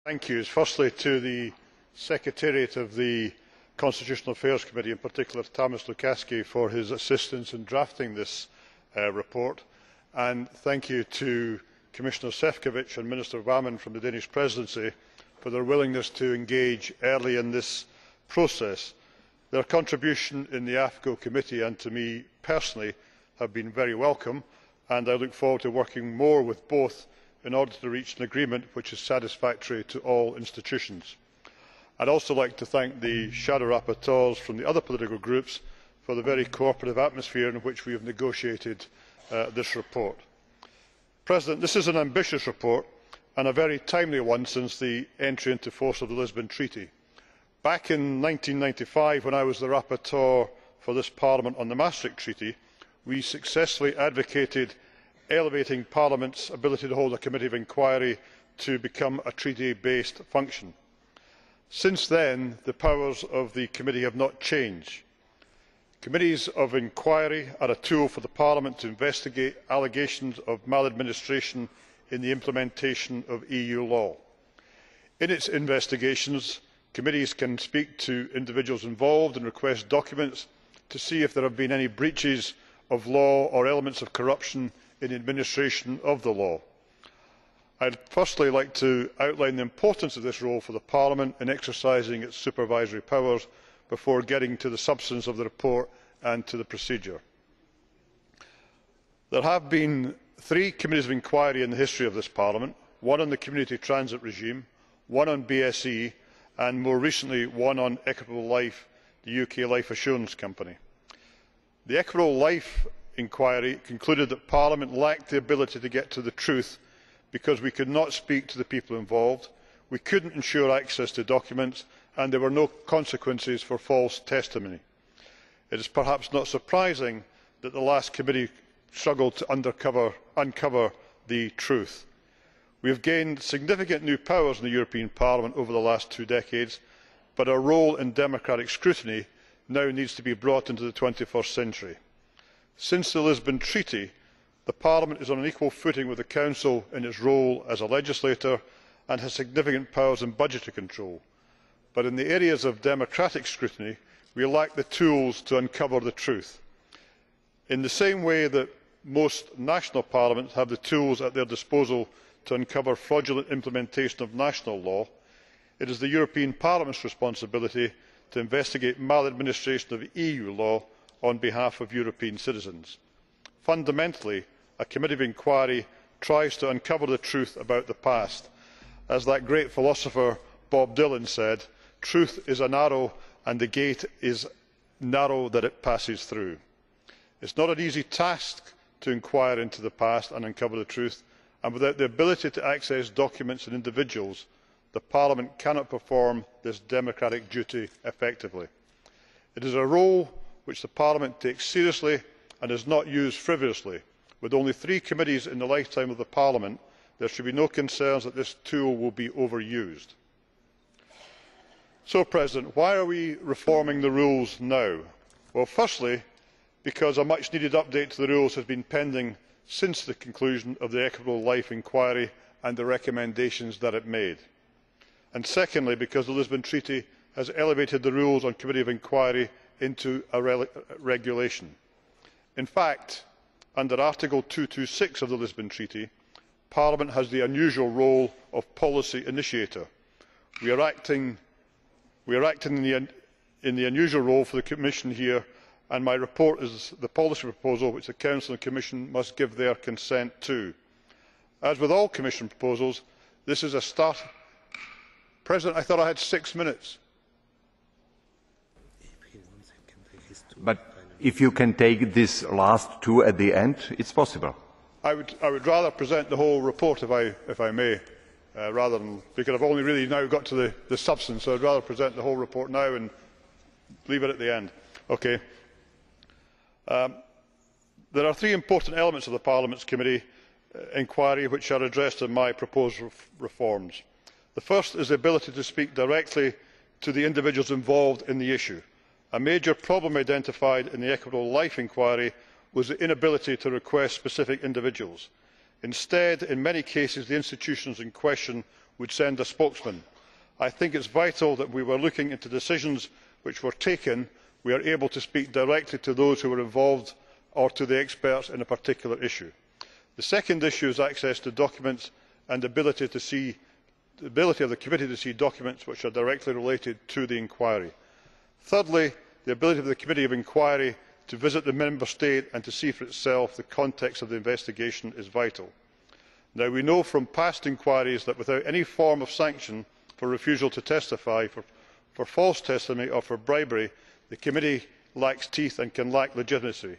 Thank you. Firstly, to the Secretariat of the Constitutional Affairs Committee, in particular Tamas Lukaski, for his assistance in drafting this report, and thank you to Commissioner Šefčovič and Minister Wammen from the Danish Presidency for their willingness to engage early in this process. Their contribution in the AFCO committee and to me personally have been very welcome, and I look forward to working more with both in order to reach an agreement which is satisfactory to all institutions. I would also like to thank the shadow rapporteurs from the other political groups for the very cooperative atmosphere in which we have negotiated this report. This is an ambitious report and a very timely one since the entry into force of the Lisbon Treaty. Back in 1995, when I was the rapporteur for this Parliament on the Maastricht Treaty, we successfully advocated elevating Parliament's ability to hold a committee of inquiry to become a treaty based function. Since then, the powers of the committee have not changed. Committees of inquiry are a tool for Parliament to investigate allegations of maladministration in the implementation of EU law. In its investigations, committees can speak to individuals involved and request documents to see if there have been any breaches of law or elements of corruption in the administration of the law. I would firstly like to outline the importance of this role for Parliament in exercising its supervisory powers before getting to the substance of the report and to the procedure. There have been 3 committees of inquiry in the history of this Parliament, one on the Community Transit Regime, one on BSE and more recently one on Equitable Life, the UK Life Assurance Company. The Equitable Life inquiry concluded that Parliament lacked the ability to get to the truth because we could not speak to the people involved, we could not ensure access to documents, and there were no consequences for false testimony. It is perhaps not surprising that the last committee struggled to uncover the truth. We have gained significant new powers in the European Parliament over the last 2 decades, but our role in democratic scrutiny now needs to be brought into the 21st century. Since the Lisbon Treaty, Parliament is on an equal footing with the Council in its role as a legislator and has significant powers in budgetary control. But in the areas of democratic scrutiny, we lack the tools to uncover the truth. In the same way that most national parliaments have the tools at their disposal to uncover fraudulent implementation of national law, it is the European Parliament's responsibility to investigate maladministration of EU law on behalf of European citizens. Fundamentally, a committee of inquiry tries to uncover the truth about the past. As that great philosopher Bob Dylan said, truth is an arrow and the gate is narrow that it passes through. It is not an easy task to inquire into the past and uncover the truth, and without the ability to access documents and individuals, Parliament cannot perform this democratic duty effectively. It is a role which Parliament takes seriously and is not used frivolously. With only 3 committees in the lifetime of Parliament, there should be no concerns that this tool will be overused. So, President, why are we reforming the rules now? Well, firstly, because a much needed update to the rules has been pending since the conclusion of the Equitable Life inquiry and the recommendations that it made. And secondly, because the Lisbon Treaty has elevated the rules on committee of inquiry into a regulation. In fact, under Article 226 of the Lisbon Treaty, Parliament has the unusual role of policy initiator. We are acting in the unusual role for the Commission here, and my report is the policy proposal which the Council and Commission must give their consent to. As with all Commission proposals, this is a start. President, I thought I had 6 minutes. But if you can take these last 2 at the end, it is possible. I would rather present the whole report, if I may, rather than, because I have only really now got to the substance, so I would rather present the whole report now and leave it at the end. Okay. There are 3 important elements of Parliament's committee inquiry which are addressed in my proposed reforms. The first is the ability to speak directly to the individuals involved in the issue. A major problem identified in the Equitable Life inquiry was the inability to request specific individuals. Instead, in many cases, the institutions in question would send a spokesman. I think it is vital that when we are looking into decisions which were taken, we are able to speak directly to those who were involved or to the experts in a particular issue. The second issue is access to documents and the ability of the committee to see documents which are directly related to the inquiry. Thirdly, the ability of the committee of inquiry to visit the member state and to see for itself the context of the investigation is vital. Now, we know from past inquiries that without any form of sanction for refusal to testify, for false testimony or for bribery, the committee lacks teeth and can lack legitimacy.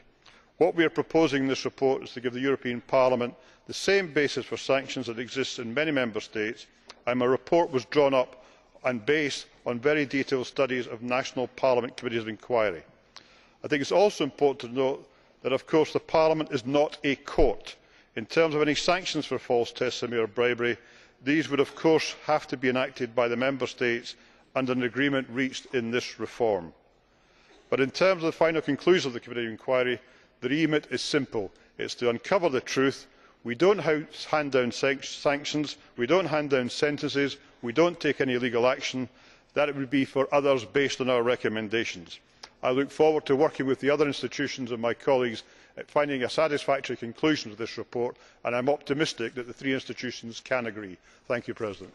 What we are proposing in this report is to give the European Parliament the same basis for sanctions that exists in many member states, and my report was drawn up and based on very detailed studies of national parliament committees of inquiry. I think it is also important to note that, of course, the Parliament is not a court. In terms of any sanctions for false testimony or bribery, these would of course have to be enacted by the member states under an agreement reached in this reform. But in terms of the final conclusions of the committee of inquiry, the remit is simple. It is to uncover the truth. We do not hand down sanctions, we do not hand down sentences, we do not take any legal action. That would be for others based on our recommendations. I look forward to working with the other institutions and my colleagues at finding a satisfactory conclusion to this report, and I am optimistic that the three institutions can agree. Thank you, President.